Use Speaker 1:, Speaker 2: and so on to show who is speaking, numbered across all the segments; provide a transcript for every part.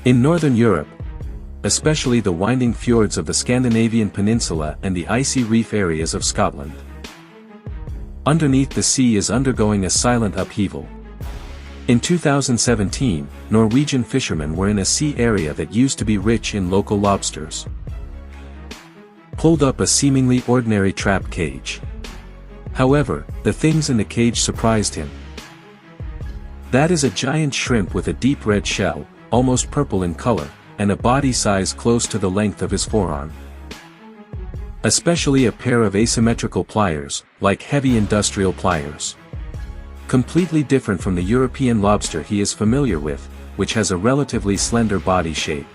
Speaker 1: In northern Europe, especially the winding fjords of the Scandinavian peninsula and the icy reef areas of Scotland, underneath the sea is undergoing a silent upheaval. In 2017, Norwegian fishermen were in a sea area that used to be rich in local lobsters. Pulled up a seemingly ordinary trap cage. However, the things in the cage surprised him. That is a giant shrimp with a deep red shell, almost purple in color, and a body size close to the length of his forearm. Especially a pair of asymmetrical pliers, like heavy industrial pliers. Completely different from the European lobster he is familiar with, which has a relatively slender body shape.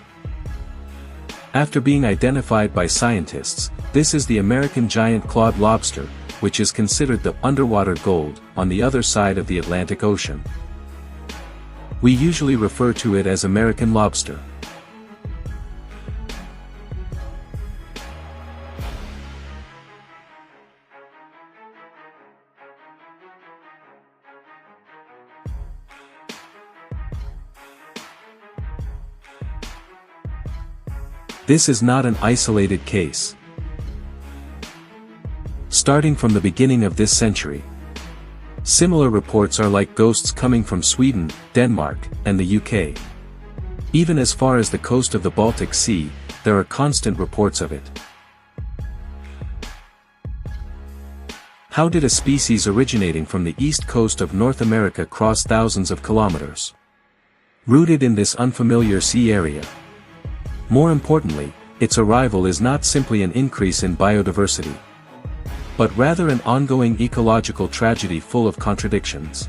Speaker 1: After being identified by scientists, this is the American giant clawed lobster, which is considered the underwater gold on the other side of the Atlantic Ocean. We usually refer to it as American lobster. This is not an isolated case. Starting from the beginning of this century, similar reports are like ghosts coming from Sweden, Denmark, and the UK. Even as far as the coast of the Baltic Sea, there are constant reports of it. How did a species originating from the east coast of North America cross thousands of kilometers? Rooted in this unfamiliar sea area. More importantly, its arrival is not simply an increase in biodiversity, but rather an ongoing ecological tragedy full of contradictions.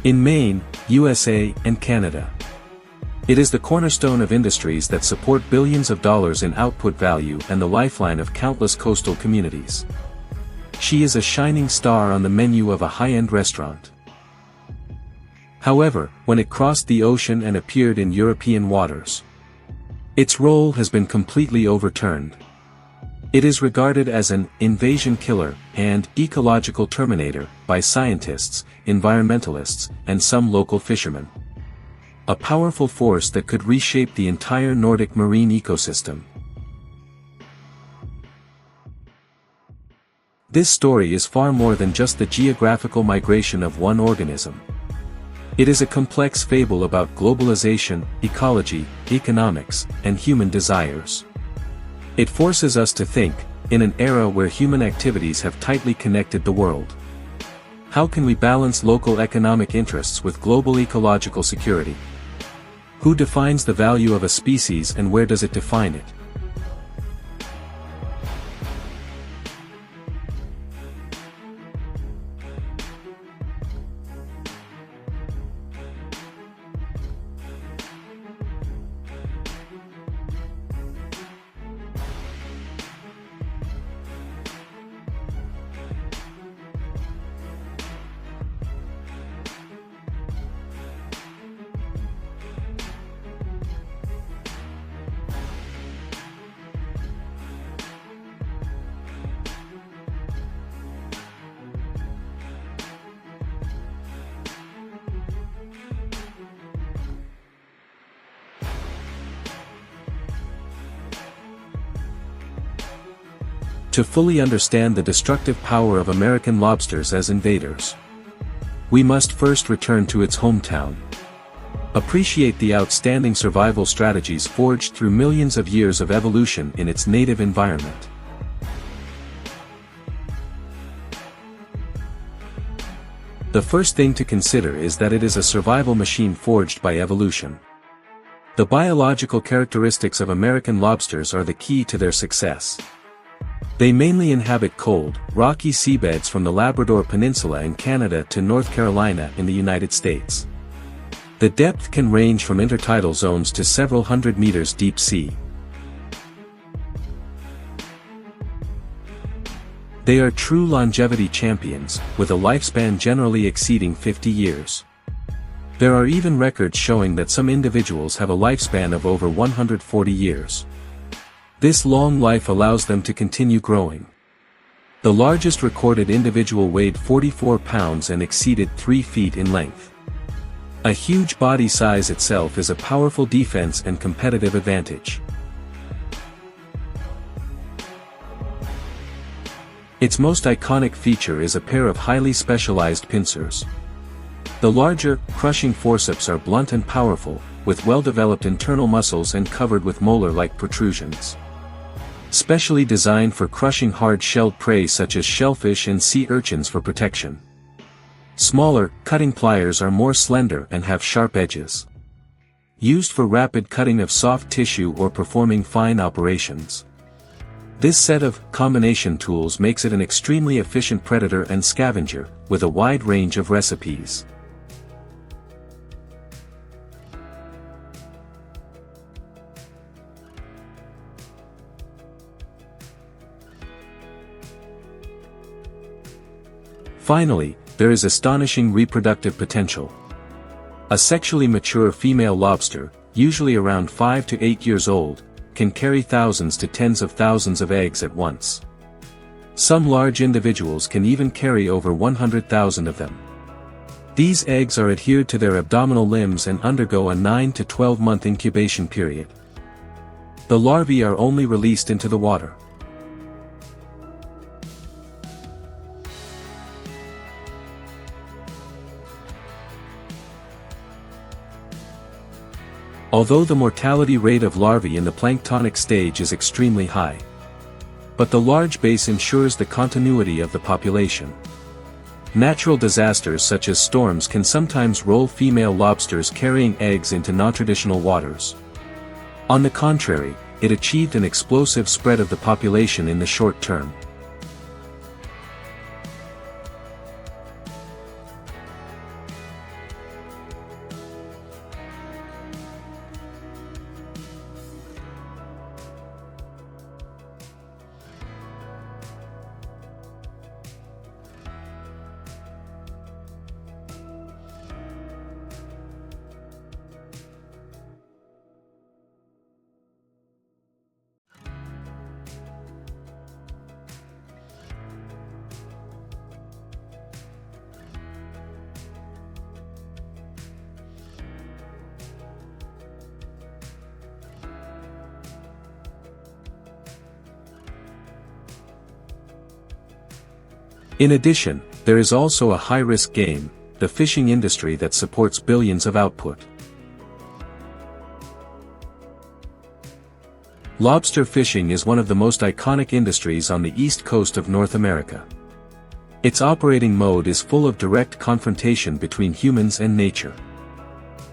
Speaker 1: In Maine, USA, and Canada, it is the cornerstone of industries that support billions of dollars in output value and the lifeline of countless coastal communities. She is a shining star on the menu of a high-end restaurant. However, when it crossed the ocean and appeared in European waters, its role has been completely overturned. It is regarded as an invasion killer and ecological terminator by scientists, environmentalists, and some local fishermen. A powerful force that could reshape the entire Nordic marine ecosystem. This story is far more than just the geographical migration of one organism. It is a complex fable about globalization, ecology, economics, and human desires. It forces us to think, in an era where human activities have tightly connected the world. How can we balance local economic interests with global ecological security? Who defines the value of a species and where does it define it? To fully understand the destructive power of American lobsters as invaders, we must first return to its hometown. Appreciate the outstanding survival strategies forged through millions of years of evolution in its native environment. The first thing to consider is that it is a survival machine forged by evolution. The biological characteristics of American lobsters are the key to their success. They mainly inhabit cold, rocky seabeds from the Labrador Peninsula in Canada to North Carolina in the United States. The depth can range from intertidal zones to several hundred meters deep sea. They are true longevity champions, with a lifespan generally exceeding 50 years. There are even records showing that some individuals have a lifespan of over 140 years. This long life allows them to continue growing. The largest recorded individual weighed 44 pounds and exceeded 3 feet in length. A huge body size itself is a powerful defense and competitive advantage. Its most iconic feature is a pair of highly specialized pincers. The larger, crushing forceps are blunt and powerful, with well-developed internal muscles and covered with molar-like protrusions. Specially designed for crushing hard-shelled prey such as shellfish and sea urchins for protection. Smaller, cutting pliers are more slender and have sharp edges. Used for rapid cutting of soft tissue or performing fine operations. This set of combination tools makes it an extremely efficient predator and scavenger, with a wide range of recipes. Finally, there is astonishing reproductive potential. A sexually mature female lobster, usually around 5 to 8 years old, can carry thousands to tens of thousands of eggs at once. Some large individuals can even carry over 100,000 of them. These eggs are adhered to their abdominal limbs and undergo a 9 to 12-month incubation period. The larvae are only released into the water. Although the mortality rate of larvae in the planktonic stage is extremely high. But the large base ensures the continuity of the population. Natural disasters such as storms can sometimes roll female lobsters carrying eggs into non-traditional waters. On the contrary, it achieved an explosive spread of the population in the short term. In addition, there is also a high-risk game, the fishing industry that supports billions of output. Lobster fishing is one of the most iconic industries on the east coast of North America. Its operating mode is full of direct confrontation between humans and nature.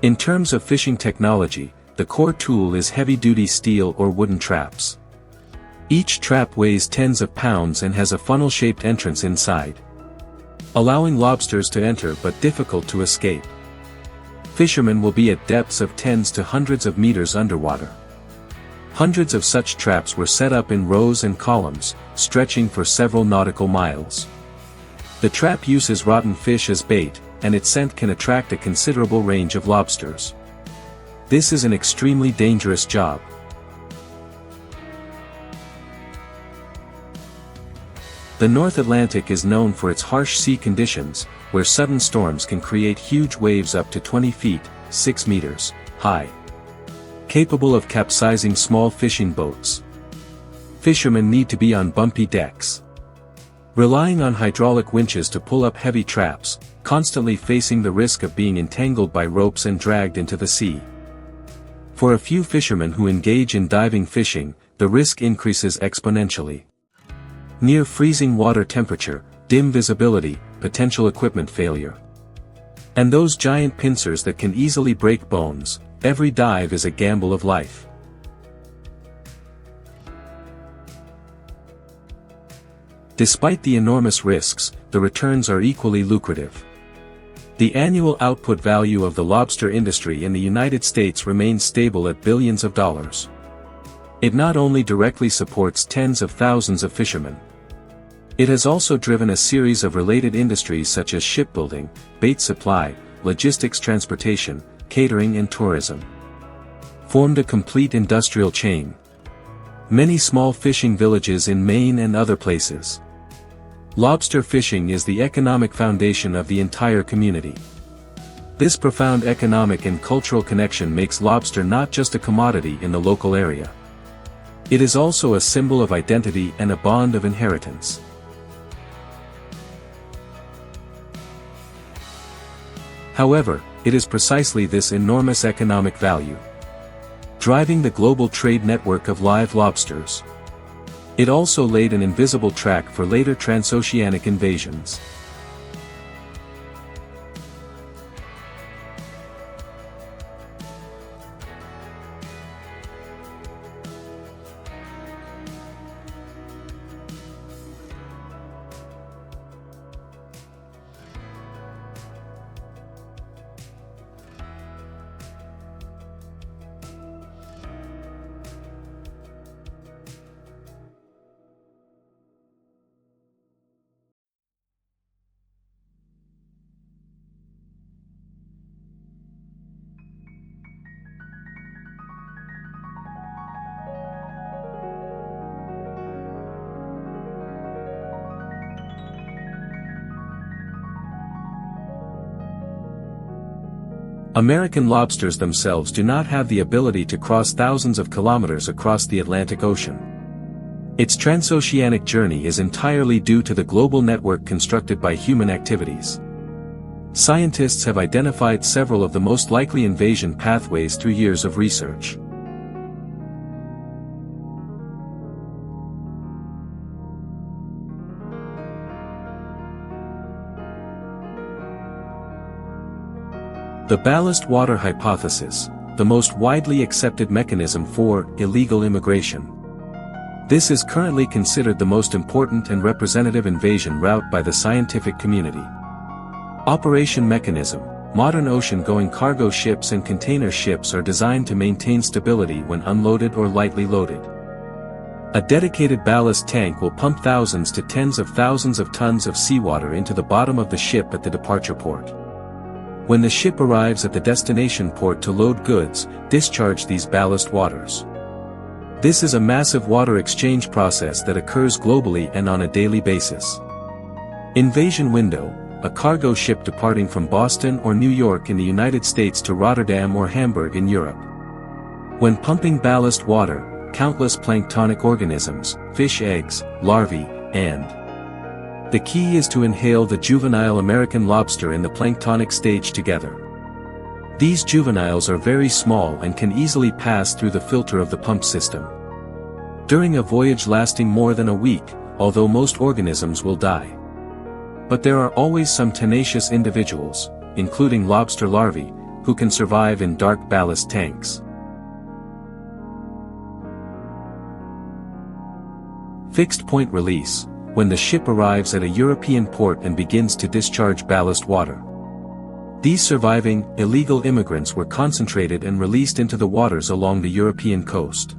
Speaker 1: In terms of fishing technology, the core tool is heavy-duty steel or wooden traps. Each trap weighs tens of pounds and has a funnel-shaped entrance inside, allowing lobsters to enter but difficult to escape. Fishermen will be at depths of tens to hundreds of meters underwater. Hundreds of such traps were set up in rows and columns, stretching for several nautical miles. The trap uses rotten fish as bait, and its scent can attract a considerable range of lobsters. This is an extremely dangerous job. The North Atlantic is known for its harsh sea conditions, where sudden storms can create huge waves up to 20 feet, 6 meters, high, capable of capsizing small fishing boats. Fishermen need to be on bumpy decks, relying on hydraulic winches to pull up heavy traps, constantly facing the risk of being entangled by ropes and dragged into the sea. For a few fishermen who engage in diving fishing, the risk increases exponentially. Near freezing water temperature, dim visibility, potential equipment failure. And those giant pincers that can easily break bones, every dive is a gamble of life. Despite the enormous risks, the returns are equally lucrative. The annual output value of the lobster industry in the United States remains stable at billions of dollars. It not only directly supports tens of thousands of fishermen, it has also driven a series of related industries such as shipbuilding, bait supply, logistics, transportation, catering and tourism. Formed a complete industrial chain. Many small fishing villages in Maine and other places. Lobster fishing is the economic foundation of the entire community. This profound economic and cultural connection makes lobster not just a commodity in the local area. It is also a symbol of identity and a bond of inheritance. However, it is precisely this enormous economic value driving the global trade network of live lobsters. It also laid an invisible track for later transoceanic invasions. American lobsters themselves do not have the ability to cross thousands of kilometers across the Atlantic Ocean. Its transoceanic journey is entirely due to the global network constructed by human activities. Scientists have identified several of the most likely invasion pathways through years of research. The ballast water hypothesis, the most widely accepted mechanism for illegal immigration. This is currently considered the most important and representative invasion route by the scientific community. Operation mechanism: modern ocean-going cargo ships and container ships are designed to maintain stability when unloaded or lightly loaded. A dedicated ballast tank will pump thousands to tens of thousands of tons of seawater into the bottom of the ship at the departure port. When the ship arrives at the destination port to load goods, discharge these ballast waters. This is a massive water exchange process that occurs globally and on a daily basis. Invasion window: a cargo ship departing from Boston or New York in the United States to Rotterdam or Hamburg in Europe. When pumping ballast water, countless planktonic organisms, fish eggs, larvae, and the key is to inhale the juvenile American lobster in the planktonic stage together. These juveniles are very small and can easily pass through the filter of the pump system. During a voyage lasting more than a week, although most organisms will die. But there are always some tenacious individuals, including lobster larvae, who can survive in dark ballast tanks. Fixed point release: when the ship arrives at a European port and begins to discharge ballast water. These surviving, illegal immigrants were concentrated and released into the waters along the European coast.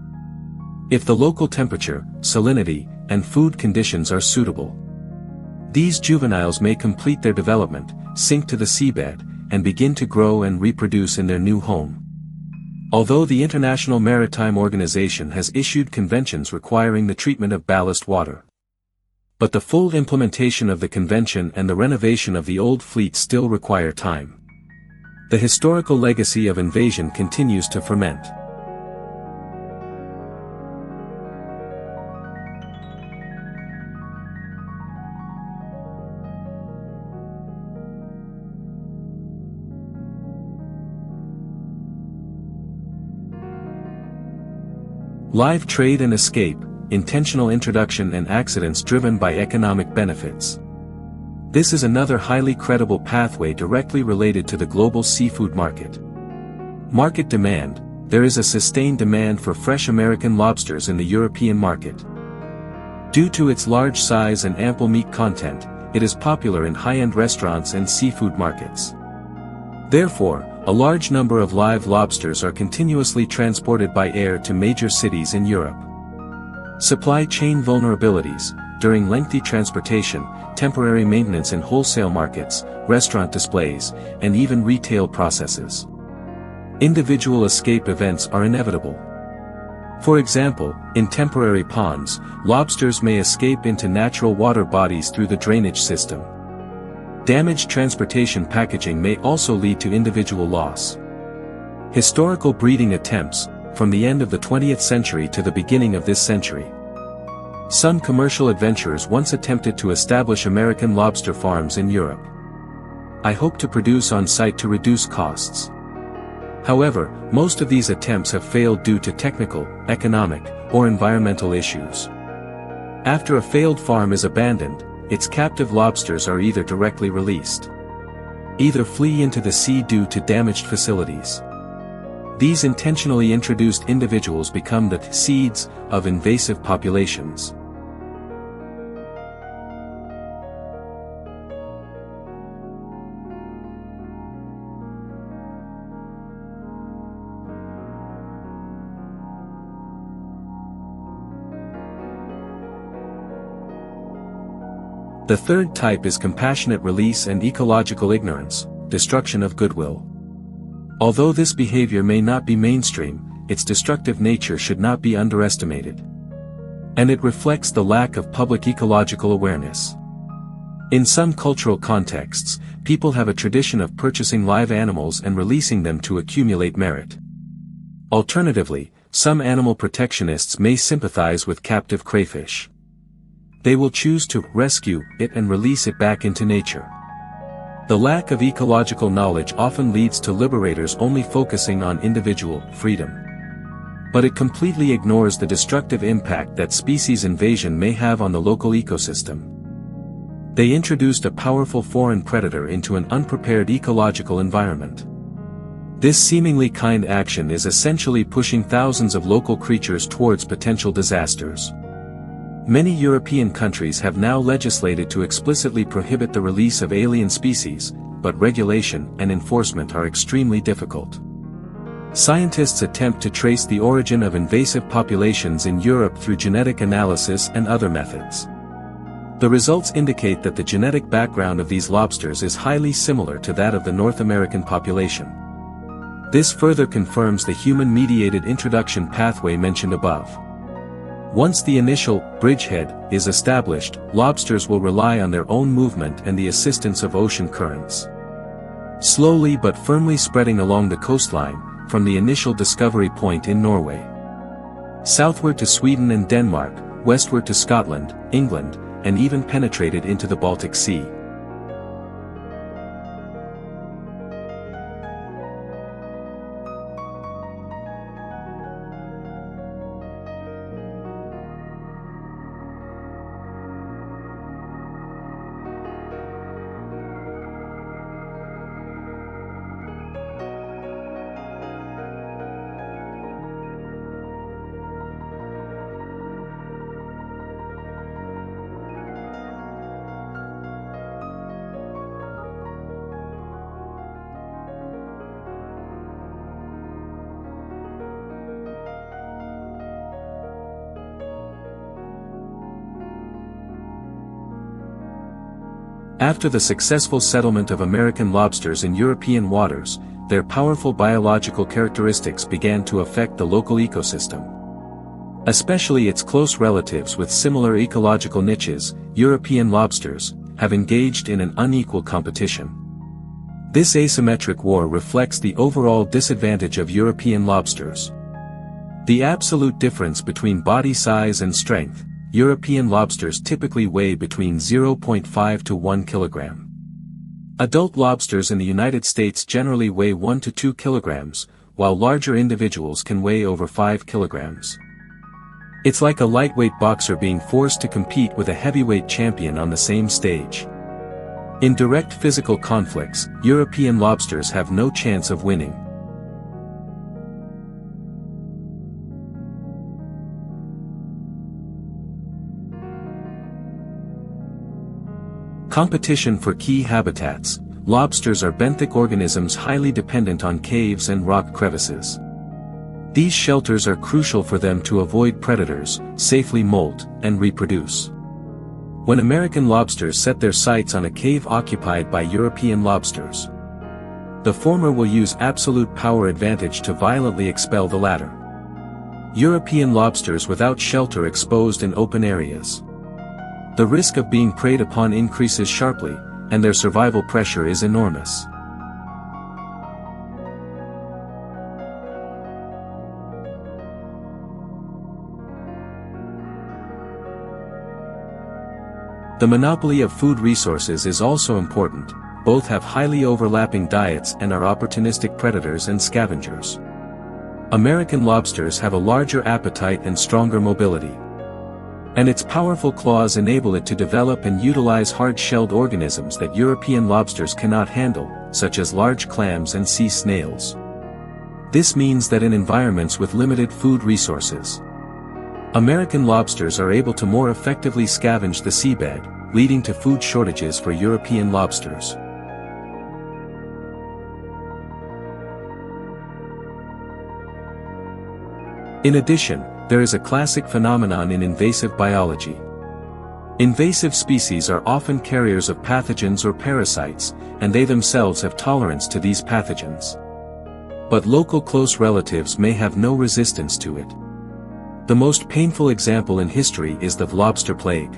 Speaker 1: If the local temperature, salinity, and food conditions are suitable, these juveniles may complete their development, sink to the seabed, and begin to grow and reproduce in their new home. Although the International Maritime Organization has issued conventions requiring the treatment of ballast water, but the full implementation of the convention and the renovation of the old fleet still require time. The historical legacy of invasion continues to ferment. Live trade and escape: intentional introduction and accidents driven by economic benefits. This is another highly credible pathway directly related to the global seafood market. Market demand: there is a sustained demand for fresh American lobsters in the European market. Due to its large size and ample meat content, it is popular in high-end restaurants and seafood markets. Therefore, a large number of live lobsters are continuously transported by air to major cities in Europe. Supply chain vulnerabilities: during lengthy transportation, temporary maintenance in wholesale markets, restaurant displays, and even retail processes. Individual escape events are inevitable. For example, in temporary ponds, lobsters may escape into natural water bodies through the drainage system. Damaged transportation packaging may also lead to individual loss. Historical breeding attempts, from the end of the 20th century to the beginning of this century. Some commercial adventurers once attempted to establish American lobster farms in Europe. I hope to produce on site to reduce costs. However, most of these attempts have failed due to technical, economic, or environmental issues. After a failed farm is abandoned, its captive lobsters are either directly released, either flee into the sea due to damaged facilities. These intentionally introduced individuals become the seeds of invasive populations. The third type is compassionate release and ecological ignorance, destruction of goodwill. Although this behavior may not be mainstream, its destructive nature should not be underestimated. And it reflects the lack of public ecological awareness. In some cultural contexts, people have a tradition of purchasing live animals and releasing them to accumulate merit. Alternatively, some animal protectionists may sympathize with captive crayfish. They will choose to rescue it and release it back into nature. The lack of ecological knowledge often leads to liberators only focusing on individual freedom. But it completely ignores the destructive impact that species invasion may have on the local ecosystem. They introduced a powerful foreign predator into an unprepared ecological environment. This seemingly kind action is essentially pushing thousands of local creatures towards potential disasters. Many European countries have now legislated to explicitly prohibit the release of alien species, but regulation and enforcement are extremely difficult. Scientists attempt to trace the origin of invasive populations in Europe through genetic analysis and other methods. The results indicate that the genetic background of these lobsters is highly similar to that of the North American population. This further confirms the human-mediated introduction pathway mentioned above. Once the initial bridgehead is established, lobsters will rely on their own movement and the assistance of ocean currents. Slowly but firmly spreading along the coastline, from the initial discovery point in Norway. Southward to Sweden and Denmark, westward to Scotland, England, and even penetrated into the Baltic Sea. After the successful settlement of American lobsters in European waters, their powerful biological characteristics began to affect the local ecosystem. Especially its close relatives with similar ecological niches, European lobsters, have engaged in an unequal competition. This asymmetric war reflects the overall disadvantage of European lobsters. The absolute difference between body size and strength, European lobsters typically weigh between 0.5 to 1 kilogram. Adult lobsters in the United States generally weigh 1 to 2 kilograms, while larger individuals can weigh over 5 kilograms. It's like a lightweight boxer being forced to compete with a heavyweight champion on the same stage. In direct physical conflicts, European lobsters have no chance of winning. Competition for key habitats. Lobsters are benthic organisms highly dependent on caves and rock crevices. These shelters are crucial for them to avoid predators, safely molt, and reproduce. When American lobsters set their sights on a cave occupied by European lobsters, the former will use absolute power advantage to violently expel the latter. European lobsters without shelter exposed in open areas. The risk of being preyed upon increases sharply, and their survival pressure is enormous. The monopoly of food resources is also important. Both have highly overlapping diets and are opportunistic predators and scavengers. American lobsters have a larger appetite and stronger mobility. And its powerful claws enable it to develop and utilize hard-shelled organisms that European lobsters cannot handle, such as large clams and sea snails. This means that in environments with limited food resources, American lobsters are able to more effectively scavenge the seabed, leading to food shortages for European lobsters. In addition, there is a classic phenomenon in invasive biology. Invasive species are often carriers of pathogens or parasites, and they themselves have tolerance to these pathogens. But local close relatives may have no resistance to it. The most painful example in history is the lobster plague.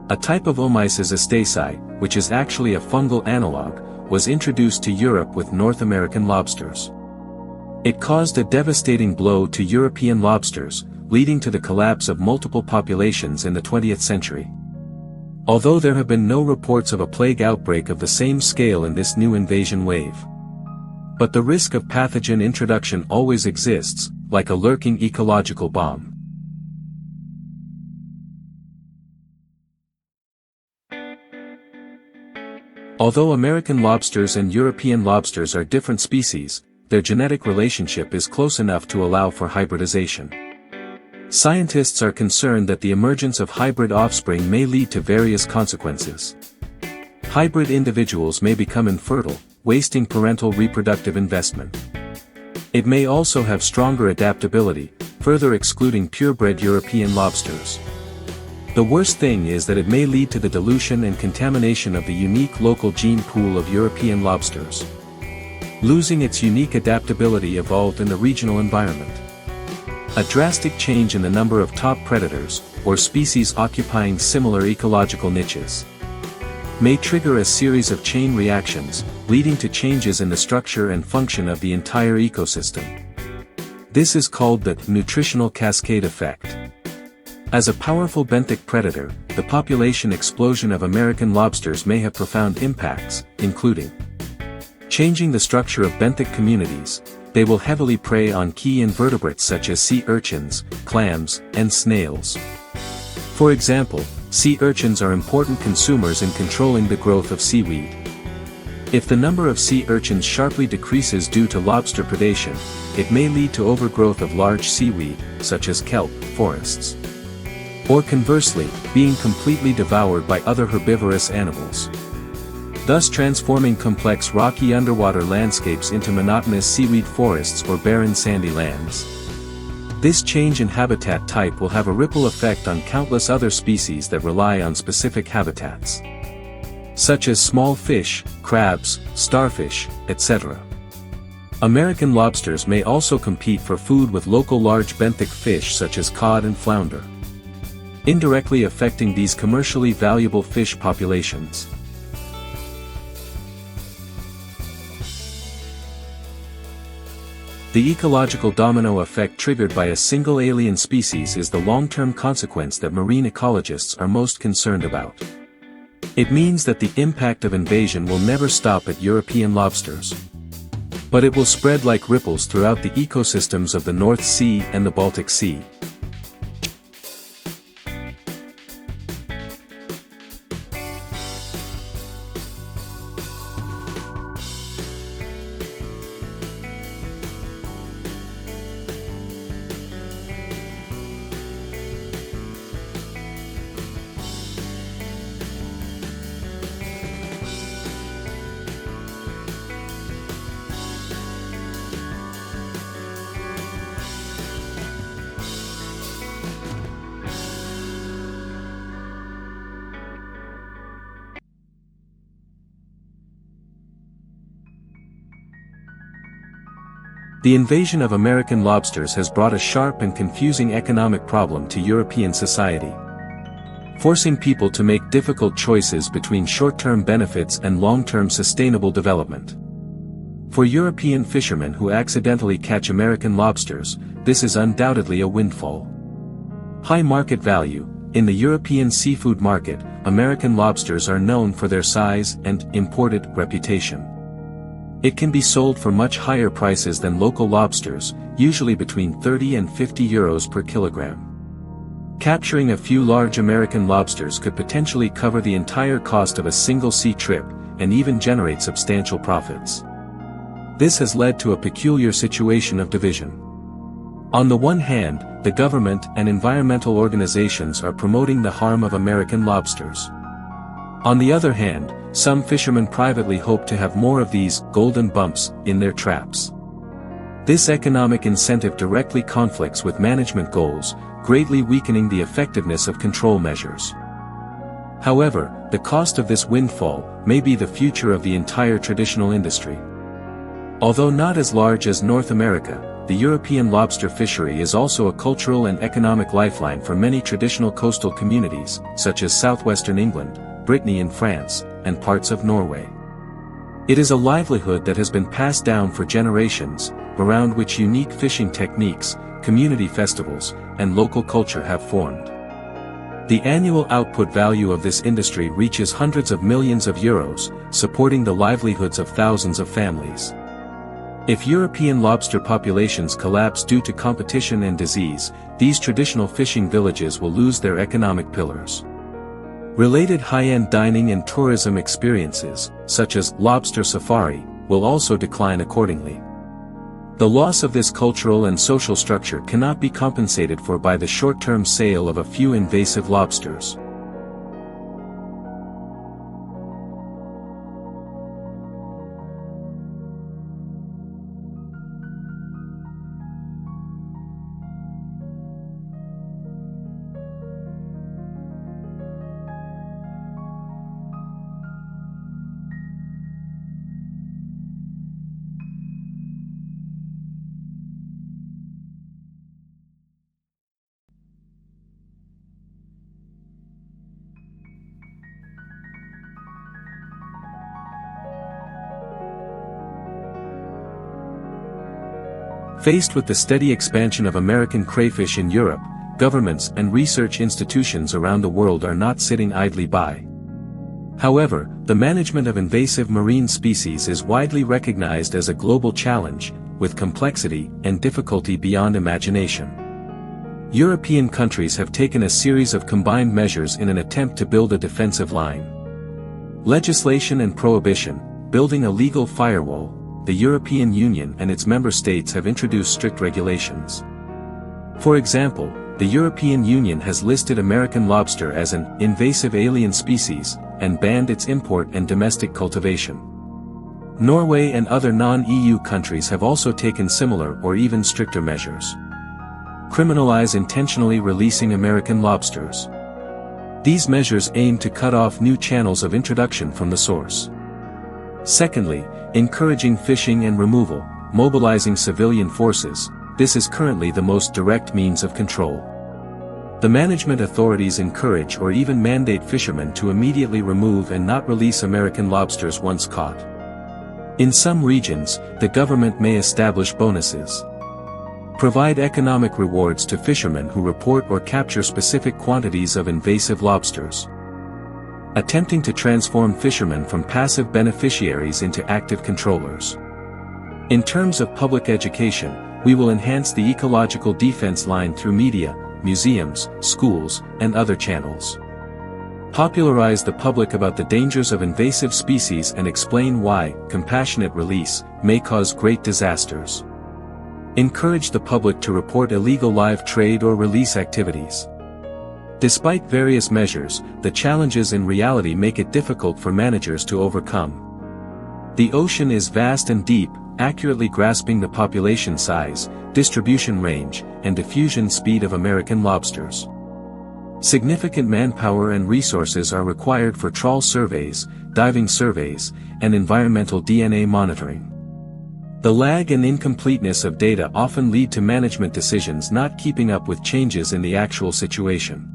Speaker 1: A type of Omyces astacei, which is actually a fungal analog, was introduced to Europe with North American lobsters. It caused a devastating blow to European lobsters, leading to the collapse of multiple populations in the 20th century. Although there have been no reports of a plague outbreak of the same scale in this new invasion wave. But the risk of pathogen introduction always exists, like a lurking ecological bomb. Although American lobsters and European lobsters are different species, their genetic relationship is close enough to allow for hybridization. Scientists are concerned that the emergence of hybrid offspring may lead to various consequences. Hybrid individuals may become infertile, wasting parental reproductive investment. It may also have stronger adaptability, further excluding purebred European lobsters. The worst thing is that it may lead to the dilution and contamination of the unique local gene pool of European lobsters. Losing its unique adaptability evolved in the regional environment. A drastic change in the number of top predators, or species occupying similar ecological niches, may trigger a series of chain reactions, leading to changes in the structure and function of the entire ecosystem. This is called the nutritional cascade effect. As a powerful benthic predator, the population explosion of American lobsters may have profound impacts, including changing the structure of benthic communities. They will heavily prey on key invertebrates such as sea urchins, clams, and snails. For example, sea urchins are important consumers in controlling the growth of seaweed. If the number of sea urchins sharply decreases due to lobster predation, it may lead to overgrowth of large seaweed, such as kelp, forests. Or conversely, being completely devoured by other herbivorous animals, thus transforming complex rocky underwater landscapes into monotonous seaweed forests or barren sandy lands. This change in habitat type will have a ripple effect on countless other species that rely on specific habitats, such as small fish, crabs, starfish, etc. American lobsters may also compete for food with local large benthic fish such as cod and flounder, indirectly affecting these commercially valuable fish populations. The ecological domino effect triggered by a single alien species is the long-term consequence that marine ecologists are most concerned about. It means that the impact of invasion will never stop at European lobsters, but it will spread like ripples throughout the ecosystems of the North Sea and the Baltic Sea. The invasion of American lobsters has brought a sharp and confusing economic problem to European society. forcing people to make difficult choices between short-term benefits and long-term sustainable development. For European fishermen who accidentally catch American lobsters, this is undoubtedly a windfall. High market value. In the European seafood market, American lobsters are known for their size and imported reputation. It can be sold for much higher prices than local lobsters, usually between 30 and 50 euros per kilogram. Capturing a few large American lobsters could potentially cover the entire cost of a single sea trip, and even generate substantial profits. This has led to a peculiar situation of division. On the one hand, the government and environmental organizations are promoting the harm of American lobsters. On the other hand, some fishermen privately hope to have more of these golden bumps in their traps. This economic incentive directly conflicts with management goals, greatly weakening the effectiveness of control measures. However, the cost of this windfall may be the future of the entire traditional industry. Although not as large as North America, the European lobster fishery is also a cultural and economic lifeline for many traditional coastal communities, such as southwestern England, Brittany in France, and parts of Norway. It is a livelihood that has been passed down for generations, around which unique fishing techniques, community festivals, and local culture have formed. The annual output value of this industry reaches hundreds of millions of euros, supporting the livelihoods of thousands of families. If European lobster populations collapse due to competition and disease, these traditional fishing villages will lose their economic pillars. Related high-end dining and tourism experiences, such as lobster safari, will also decline accordingly. The loss of this cultural and social structure cannot be compensated for by the short-term sale of a few invasive lobsters. Faced with the steady expansion of American crayfish in Europe, governments and research institutions around the world are not sitting idly by. However, the management of invasive marine species is widely recognized as a global challenge, with complexity and difficulty beyond imagination. European countries have taken a series of combined measures in an attempt to build a defensive line. Legislation and prohibition, building a legal firewall. The European Union and its member states have introduced strict regulations. For example, the European Union has listed American lobster as an invasive alien species, and banned its import and domestic cultivation. Norway and other non-EU countries have also taken similar or even stricter measures. Criminalize intentionally releasing American lobsters. These measures aim to cut off new channels of introduction from the source. Secondly, encouraging fishing and removal, mobilizing civilian forces. This is currently the most direct means of control. The management authorities encourage or even mandate fishermen to immediately remove and not release American lobsters once caught. In some regions, the government may establish bonuses. Provide economic rewards to fishermen who report or capture specific quantities of invasive lobsters. Attempting to transform fishermen from passive beneficiaries into active controllers. In terms of public education, we will enhance the ecological defense line through media, museums, schools, and other channels. Popularize the public about the dangers of invasive species and explain why compassionate release may cause great disasters. Encourage the public to report illegal live trade or release activities. Despite various measures, the challenges in reality make it difficult for managers to overcome. The ocean is vast and deep, accurately grasping the population size, distribution range, and diffusion speed of American lobsters. Significant manpower and resources are required for trawl surveys, diving surveys, and environmental DNA monitoring. The lag and incompleteness of data often lead to management decisions not keeping up with changes in the actual situation.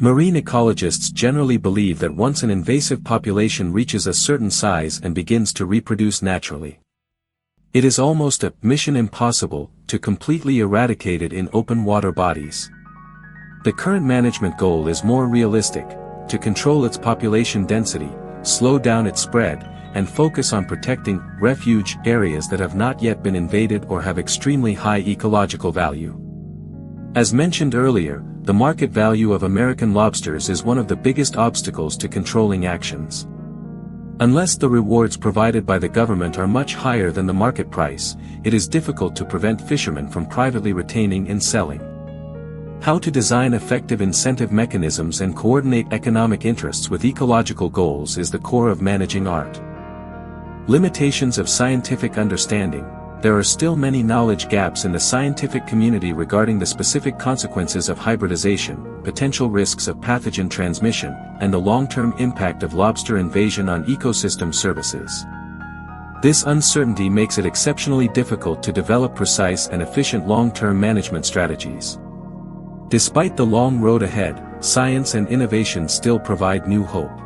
Speaker 1: Marine ecologists generally believe that once an invasive population reaches a certain size and begins to reproduce naturally, it is almost a mission impossible to completely eradicate it in open water bodies. The current management goal is more realistic, to control its population density, slow down its spread, and focus on protecting refuge areas that have not yet been invaded or have extremely high ecological value. As mentioned earlier, the market value of American lobsters is one of the biggest obstacles to controlling actions. Unless the rewards provided by the government are much higher than the market price, it is difficult to prevent fishermen from privately retaining and selling. How to design effective incentive mechanisms and coordinate economic interests with ecological goals is the core of managing art. Limitations of scientific understanding. There are still many knowledge gaps in the scientific community regarding the specific consequences of hybridization, potential risks of pathogen transmission, and the long-term impact of lobster invasion on ecosystem services. This uncertainty makes it exceptionally difficult to develop precise and efficient long-term management strategies. Despite the long road ahead, science and innovation still provide new hope.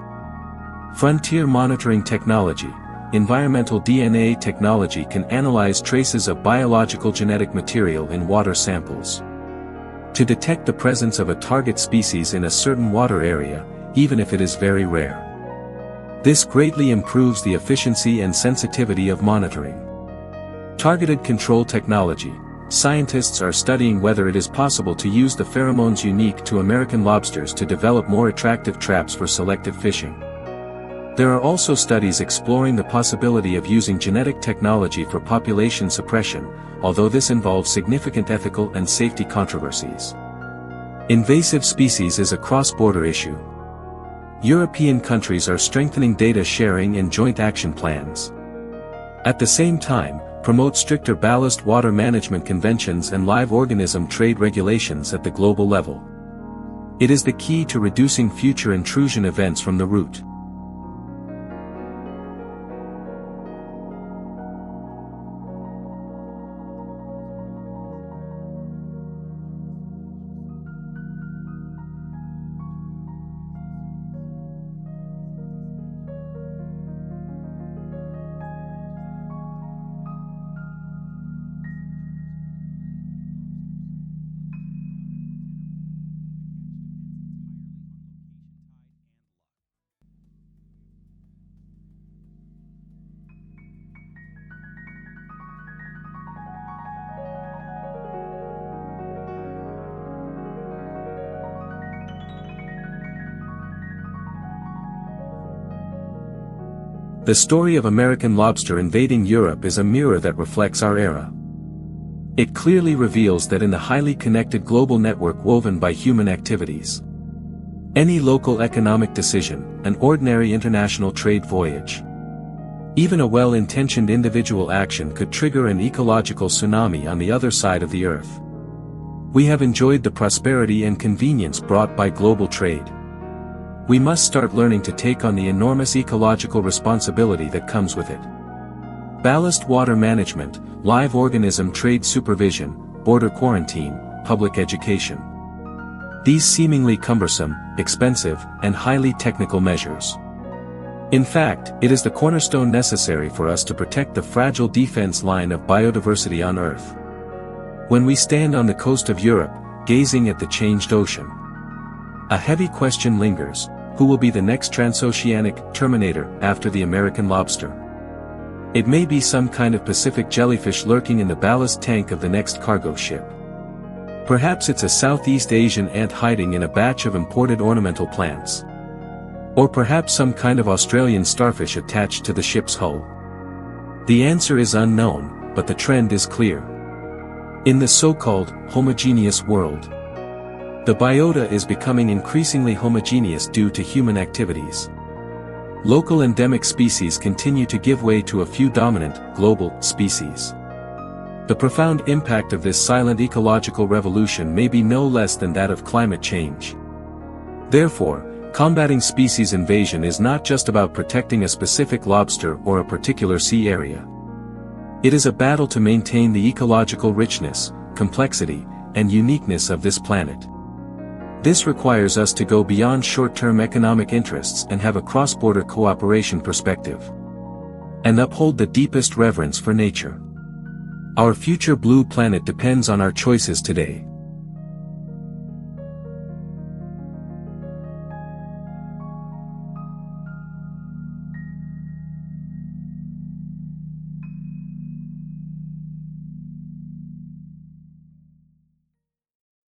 Speaker 1: Frontier monitoring technology. Environmental DNA technology can analyze traces of biological genetic material in water samples to detect the presence of a target species in a certain water area, even if it is very rare. This greatly improves the efficiency and sensitivity of monitoring. Targeted control technology. Scientists are studying whether it is possible to use the pheromones unique to American lobsters to develop more attractive traps for selective fishing. There are also studies exploring the possibility of using genetic technology for population suppression, although this involves significant ethical and safety controversies. Invasive species is a cross-border issue. European countries are strengthening data sharing and joint action plans. At the same time, promote stricter ballast water management conventions and live organism trade regulations at the global level. It is the key to reducing future intrusion events from the root. The story of American lobster invading Europe is a mirror that reflects our era. It clearly reveals that in the highly connected global network woven by human activities, any local economic decision, an ordinary international trade voyage, even a well-intentioned individual action could trigger an ecological tsunami on the other side of the earth. We have enjoyed the prosperity and convenience brought by global trade. We must start learning to take on the enormous ecological responsibility that comes with it. Ballast water management, live organism trade supervision, border quarantine, public education. These seemingly cumbersome, expensive, and highly technical measures. In fact, it is the cornerstone necessary for us to protect the fragile defense line of biodiversity on Earth. When we stand on the coast of Europe, gazing at the changed ocean, a heavy question lingers: who will be the next Transoceanic Terminator after the American lobster? It may be some kind of Pacific jellyfish lurking in the ballast tank of the next cargo ship. Perhaps it's a Southeast Asian ant hiding in a batch of imported ornamental plants. Or perhaps some kind of Australian starfish attached to the ship's hull. The answer is unknown, but the trend is clear. In the so-called homogeneous world, the biota is becoming increasingly homogeneous due to human activities. Local endemic species continue to give way to a few dominant, global, species. The profound impact of this silent ecological revolution may be no less than that of climate change. Therefore, combating species invasion is not just about protecting a specific lobster or a particular sea area. It is a battle to maintain the ecological richness, complexity, and uniqueness of this planet. This requires us to go beyond short-term economic interests and have a cross-border cooperation perspective. And uphold the deepest reverence for nature. Our future blue planet depends on our choices today.